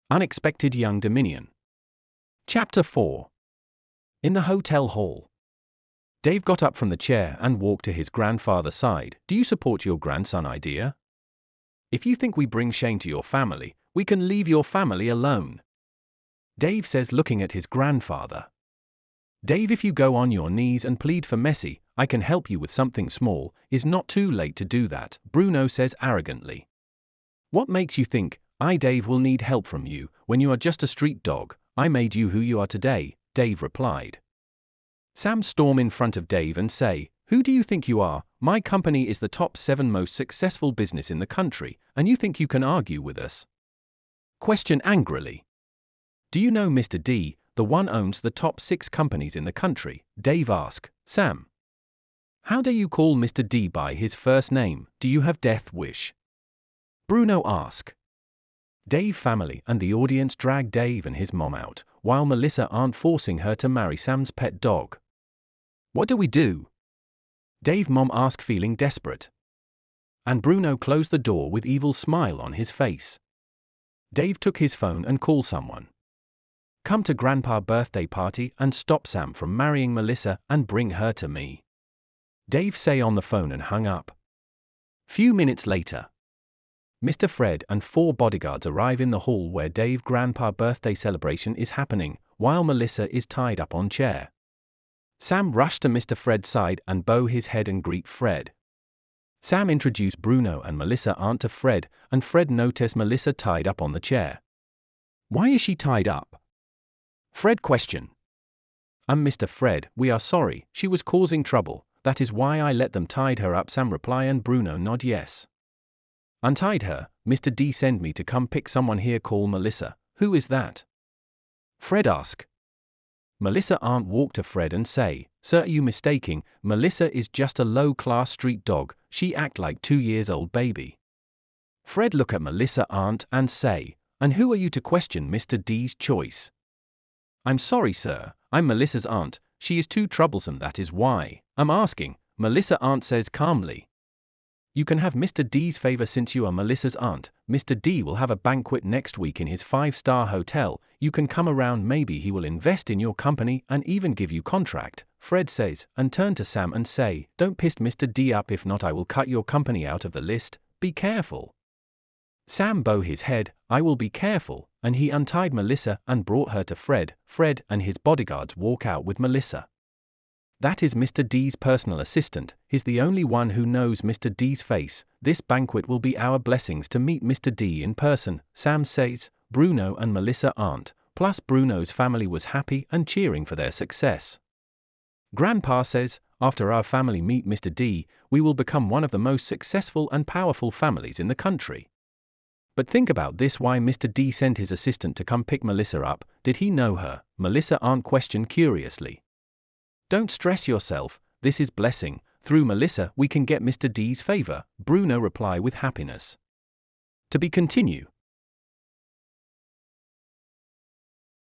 Unexpected Young Dominion. Chapter 4. In the hotel hall. Dave got up from the chair and walked to his grandfather's side. Do you support your grandson idea? If you think we bring shame to your family, we can leave your family alone. Dave says, looking at his grandfather. Dave, if you go on your knees and plead for Messi, I can help you with something small. It's not too late to do that, Bruno says arrogantly. What makes you think Dave, will need help from you when you are just a street dog? I made you who you are today, Dave replied. Sam stormed in front of Dave and say, who do you think you are? My company is the top 7 most successful business in the country, and you think you can argue with us? Question angrily. Do you know Mr. D, the one owns the top 6 companies in the country? Dave asked. Sam. How dare you call Mr. D by his first name? Do you have death wish? Bruno asked. Dave family and the audience dragged Dave and his mom out, while Melissa aren't forcing her to marry Sam's pet dog. What do we do? Dave mom asked, feeling desperate. And Bruno closed the door with evil smile on his face. Dave took his phone and called someone. Come to grandpa's birthday party and stop Sam from marrying Melissa and bring her to me. Dave say on the phone and hung up. Few minutes later. Mr. Fred and 4 bodyguards arrive in the hall where Dave's grandpa's birthday celebration is happening, while Melissa is tied up on chair. Sam rushed to Mr. Fred's side and bow his head and greet Fred. Sam introduced Bruno and Melissa aunt to Fred, and Fred noticed Melissa tied up on the chair. Why is she tied up? Fred questioned. Mr. Fred, we are sorry, she was causing trouble, that is why I let them tied her up, Sam reply, and Bruno nod yes. Untied her, Mr. D sent me to come pick someone here called Melissa. Who is that? Fred asked. Melissa aunt walked to Fred and say, Sir, are you mistaking? Melissa is just a low-class street dog, she act like 2 years old baby. Fred look at Melissa aunt and say, and who are you to question Mr. D's choice? I'm sorry sir, I'm Melissa's aunt, she is too troublesome, that is why I'm asking, Melissa aunt says calmly. You can have Mr. D's favor since you are Melissa's aunt. Mr. D will have a banquet next week in his 5-star hotel. You can come around, maybe he will invest in your company and even give you contract, Fred says, and turn to Sam and say, don't piss Mr. D up, if not I will cut your company out of the list, be careful. Sam bow his head, I will be careful, and he untied Melissa and brought her to Fred. Fred and his bodyguards walk out with Melissa. That is Mr. D's personal assistant, he's the only one who knows Mr. D's face. This banquet will be our blessings to meet Mr. D in person, Sam says. Bruno and Melissa aren't, plus Bruno's family was happy and cheering for their success. Grandpa says, after our family meet Mr. D, we will become one of the most successful and powerful families in the country. But think about this, why Mr. D sent his assistant to come pick Melissa up? Did he know her? Melissa aunt questioned curiously. Don't stress yourself, this is blessing, through Melissa we can get Mr. D's favor, Bruno reply with happiness. To be continue.